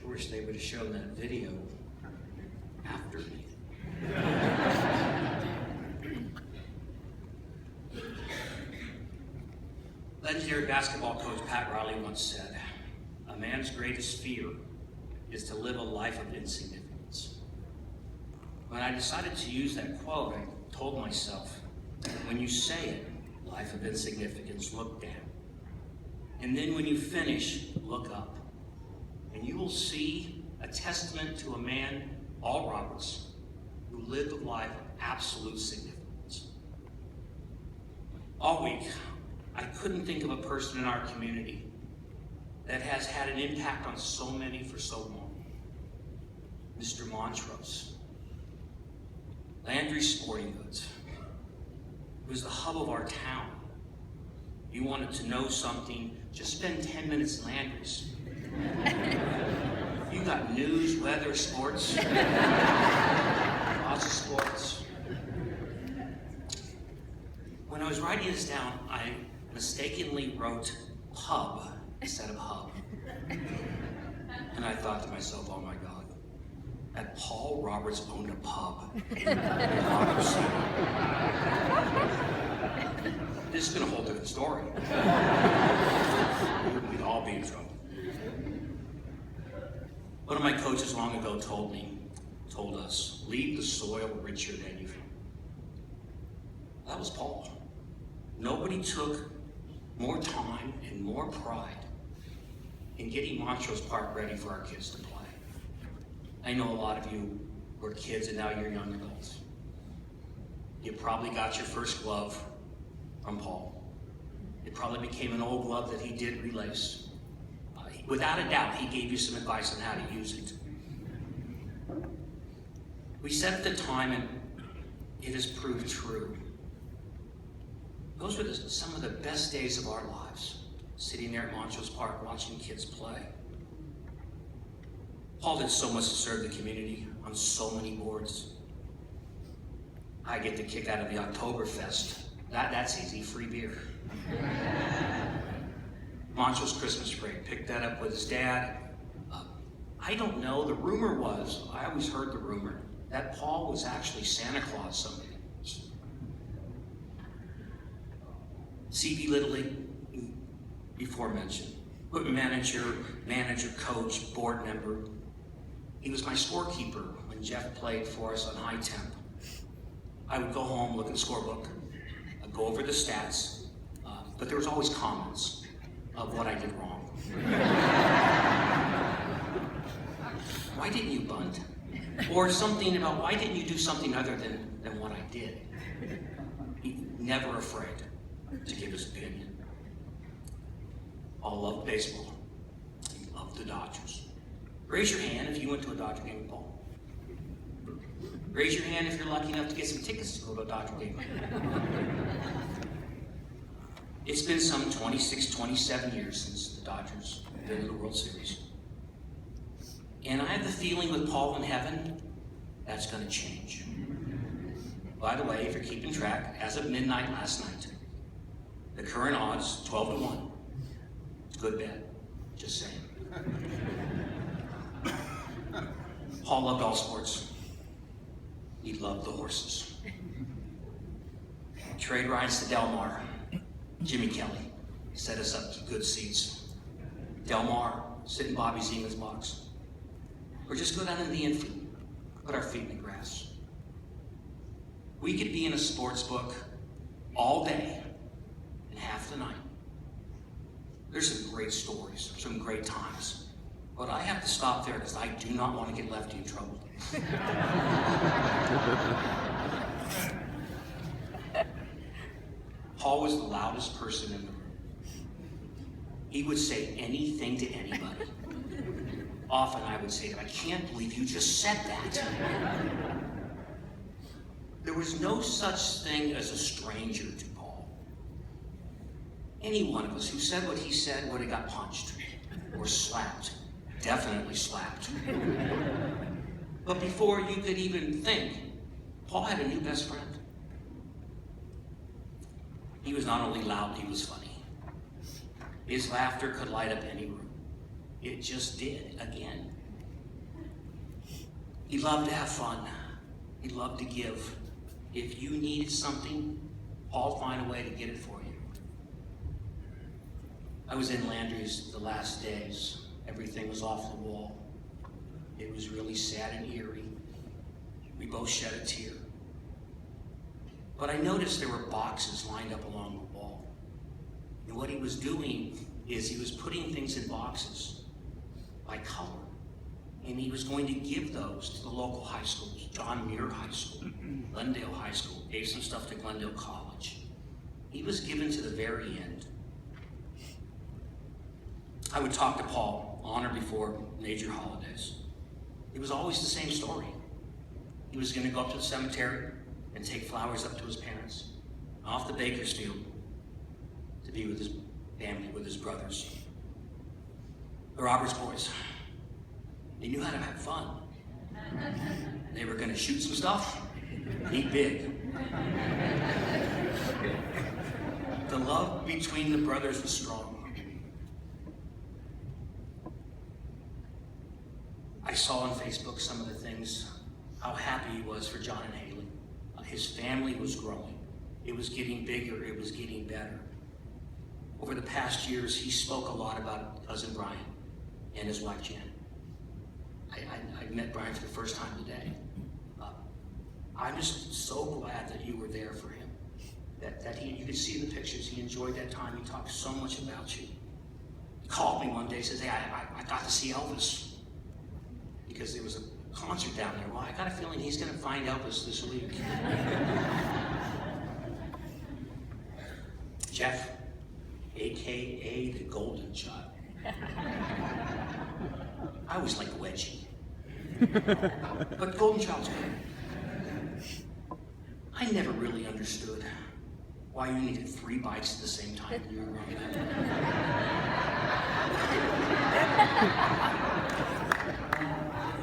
sure wish they would have shown that video after me. Legendary basketball coach Pat Riley once said, "A man's greatest fear is to live a life of insignificance." When I decided to use that quote, I told myself, when you say it, life of insignificance, look down. And then when you finish, look up. And you will see a testament to a man, Paul Roberts, who lived a life of absolute significance. All week, I couldn't think of a person in our community that has had an impact on so many for so long. Mr. Montrose, Landry Sporting Goods. It was the hub of our town. If you wanted to know something, just spend 10 minutes in Landry's. You got news, weather, sports, lots of sports. When I was writing this down, I mistakenly wrote pub instead of hub. And I thought to myself, oh my God, that Paul Roberts owned a pub in Roberts City. This has been a whole different story. We'd all be in trouble. One of my coaches long ago told us, leave the soil richer than you found. That was Paul. Nobody took more time and more pride in getting Montrose Park ready for our kids to play. I know a lot of you were kids and now you're young adults. You probably got your first glove from Paul. It probably became an old glove that he did relace. Without a doubt, he gave you some advice on how to use it. We said at the time, and it has proved true, those were some of the best days of our lives, sitting there at Montrose Park watching kids play. Paul did so much to serve the community on so many boards. I get the kick out of the Oktoberfest. That's easy, free beer. Montrose Christmas parade, picked that up with his dad. I don't know, the rumor was, I always heard the rumor, that Paul was actually Santa Claus someday. CB Little League, before mentioned, equipment manager, coach, board member. He was my scorekeeper when Jeff played for us on high temp. I would go home, look at the scorebook, I'd go over the stats, but there was always comments of what I did wrong. Why didn't you bunt? Or something about why didn't you do something other than what I did? He never afraid to give his opinion. Paul loved baseball. He loved the Dodgers. Raise your hand if you went to a Dodger game with Paul. Raise your hand if you're lucky enough to get some tickets to go to a Dodger game. It's been some 26, 27 years since the Dodgers have been in the World Series. And I have the feeling with Paul in heaven, that's going to change. By the way, if you're keeping track, as of midnight last night, the current odds, 12-1. It's a good bet, just saying. Paul loved all sports. He loved the horses. Trade rides to Del Mar. Jimmy Kelly set us up to good seats. Del Mar, sit in Bobby Zeman's box. Or just go down in the infield, put our feet in the grass. We could be in a sports book all day and half the night. There's some great stories, some great times. But I have to stop there because I do not want to get Lefty in trouble. Paul was the loudest person in the room. He would say anything to anybody. Often I would say, I can't believe you just said that. There was no such thing as a stranger to Paul. Any one of us who said what he said would have got punched or slapped. Definitely slapped. But before you could even think, Paul had a new best friend. He was not only loud, he was funny. His laughter could light up any room. It just did, again. He loved to have fun. He loved to give. If you needed something, Paul would find a way to get it for you. I was in Landry's the last days. Everything was off the wall. It was really sad and eerie. We both shed a tear. But I noticed there were boxes lined up along the wall. And what he was doing is he was putting things in boxes by color. And he was going to give those to the local high schools, John Muir High School, Glendale High School, gave some stuff to Glendale College. He was given to the very end. I would talk to Paul on or before major holidays. It was always the same story. He was going to go up to the cemetery and take flowers up to his parents, off the Bakersfield, to be with his family, with his brothers. The Roberts boys. They knew how to have fun. They were going to shoot some stuff, eat big. The love between the brothers was strong. I saw on Facebook some of the things, how happy he was for John and Haley. His family was growing. It was getting bigger. It was getting better. Over the past years, he spoke a lot about cousin Brian and his wife Jan. I met Brian for the first time today. I'm just so glad that you were there for him. That you could see the pictures. He enjoyed that time. He talked so much about you. He called me one day and says, hey, I got to see Elvis. Because there was a concert down there. Well, I got a feeling he's going to find Elvis this week. Jeff, a.k.a. the Golden Child. I always liked Wedgie. But Golden Child's good. I never really understood why you needed 3 bikes at the same time when you were growing up.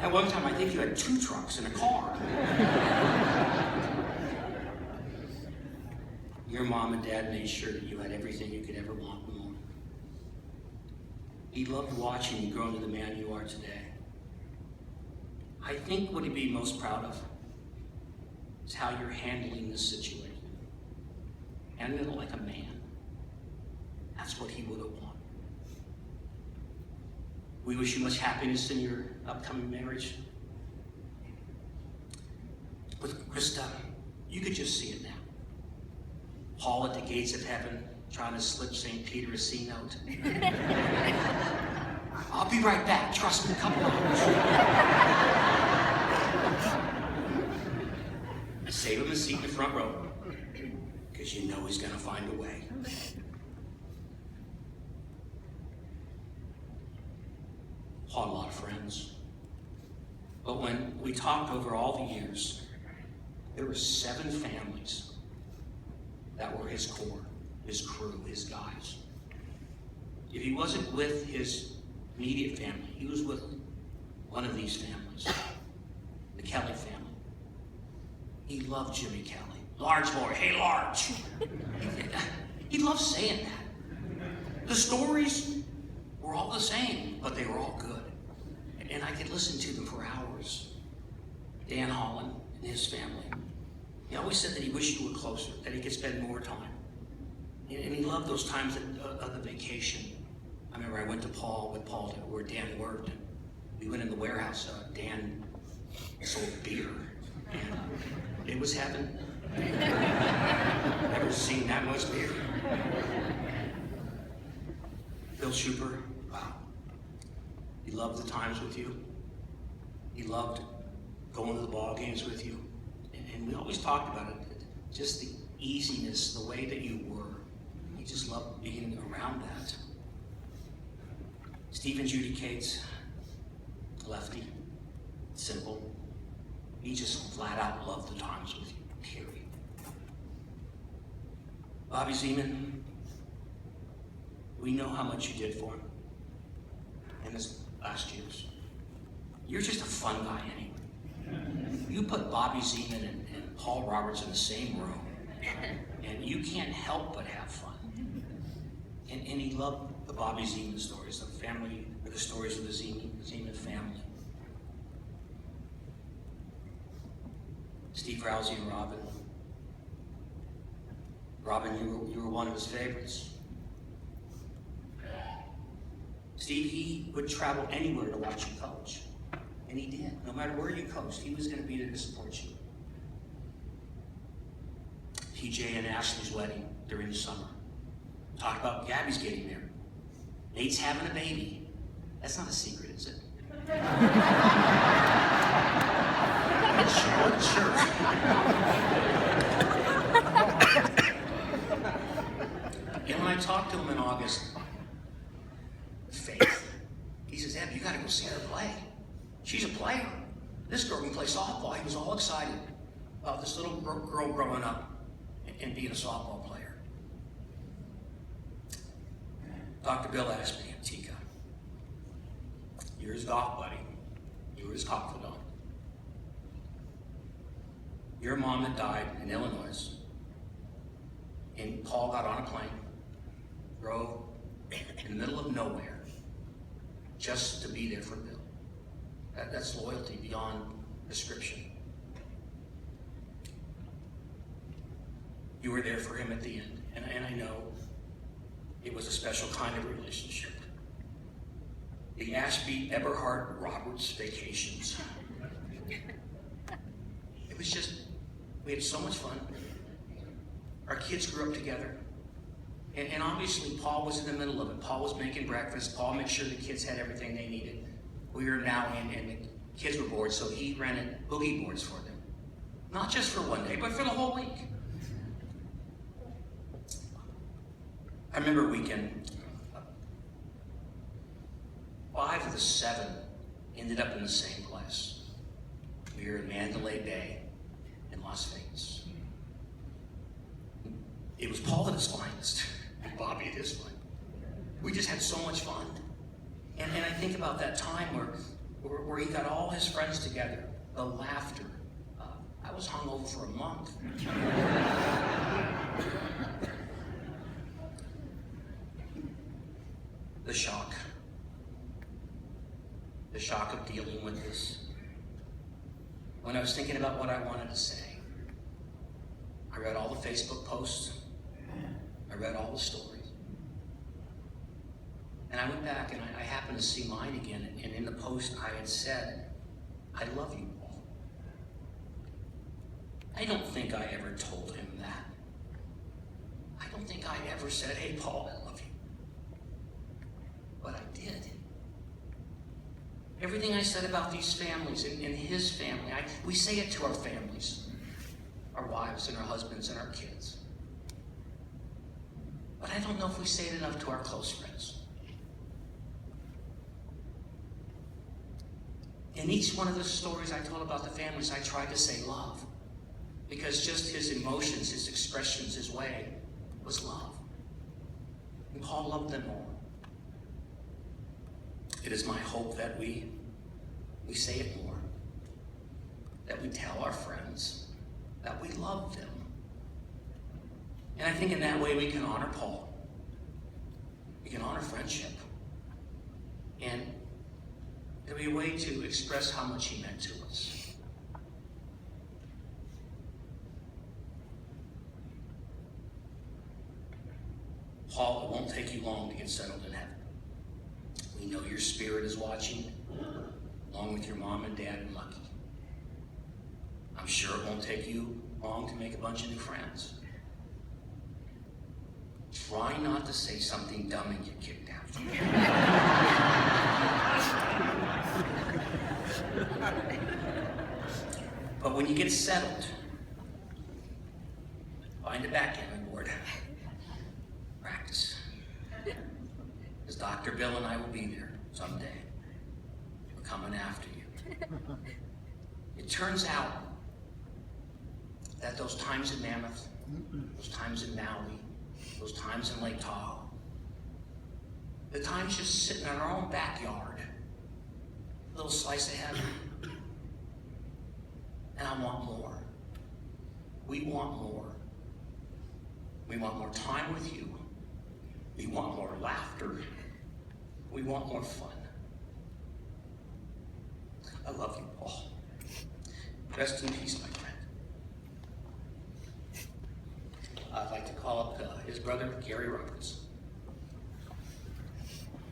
At one time, I think you had 2 trucks and a car. Your mom and dad made sure that you had everything you could ever want and more. He loved watching you grow into the man you are today. I think what he'd be most proud of is how you're handling this situation. Handling it like a man. That's what he would have wanted. We wish you much happiness in your upcoming marriage. With Krista, you could just see it now. Paul at the gates of heaven, trying to slip St. Peter a C note. I'll be right back, trust me, a couple hours. Save him a seat in the front row, because you know he's gonna find a way. Paul had a lot of friends. But when we talked over all the years, there were 7 families that were his core, his crew, his guys. If he wasn't with his immediate family, he was with one of these families, the Kelly family. He loved Jimmy Kelly. Large boy, hey Large. He loved saying that. The stories were all the same, but they were all good. And I could listen to them for hours. Dan Holland and his family. He always said that he wished you were closer, that he could spend more time. And he loved those times of the vacation. I remember I went with Paul to where Dan worked. And we went in the warehouse. Dan sold beer. And it was heaven. Never seen that much beer. Bill Schuper, wow. He loved the times with you. He loved going to the ball games with you. And we always talked about it, just the easiness, the way that you were. He just loved being around that. Steve and Judy Cates, lefty, simple. He just flat out loved the times with you, period. Bobby Zeman, we know how much you did for him in his last years. You're just a fun guy anyway. You put Bobby Zeman and Paul Roberts in the same room, and you can't help but have fun. And he loved the Bobby Zeman stories, the stories of the Zeman family. Steve Rousey and Robin. Robin, you were one of his favorites. Steve, he would travel anywhere to watch you coach. And he did. No matter where you coached, he was going to be there to support you. TJ and Ashley's wedding during the summer. Talk about Gabby's getting there. Nate's having a baby. That's not a secret, is it? Sure. And when I talked to him in August, Faith, he says, Eb, you gotta go see her play. She's a player. This girl can play softball. He was all excited about this little girl growing up and being a softball player. Dr. Bill asked me, Tika, you're his golf buddy. You were his confidant. Your mom that died in Illinois, and Paul got on a plane, drove in the middle of nowhere, just to be there for Bill. That's loyalty beyond description. You were there for him at the end, and I know it was a special kind of relationship. The Ashby, Eberhart, Roberts vacations. It was just, we had so much fun. Our kids grew up together. And obviously, Paul was in the middle of it. Paul was making breakfast. Paul made sure the kids had everything they needed. We were now in, and the kids were bored, so he rented boogie boards for them. Not just for one day, but for the whole week. I remember a weekend, 5 of the 7 ended up in the same place. We were in Mandalay Bay in Las Vegas. It was Paul at his finest, and Bobby at his finest. We just had so much fun. And I think about that time where he got all his friends together, the laughter. I was hungover for a month. The shock of dealing with this. When I was thinking about what I wanted to say, I read all the Facebook posts. I read all the stories. And I went back and I happened to see mine again. And in the post I had said, I love you, Paul. I don't think I ever told him that. I don't think I ever said, hey, Paul, I love you. But I did. Everything I said about these families and his family, we say it to our families, our wives and our husbands and our kids. But I don't know if we say it enough to our close friends. In each one of the stories I told about the families, I tried to say love. Because just his emotions, his expressions, his way was love. And Paul loved them all. It is my hope that we say it more, that we tell our friends that we love them. And I think in that way we can honor Paul. We can honor friendship. And there'll be a way to express how much he meant to us. Paul, it won't take you long to get settled in heaven. We know your spirit is watching, along with your mom and dad and Lucky. I'm sure it won't take you long to make a bunch of new friends. Try not to say something dumb and get kicked out. But when you get settled, find a backgammon board. Practice. Because Dr. Bill and I will be there someday. We're coming after you. It turns out that those times in Mammoth, those times in Maui, those times in Lake Tahoe, the times just sitting in our own backyard, a little slice of heaven. And I want more. We want more. We want more time with you. We want more laughter. We want more fun. I love you, Paul. Rest in peace, my friend. like to call up his brother, Gary Roberts.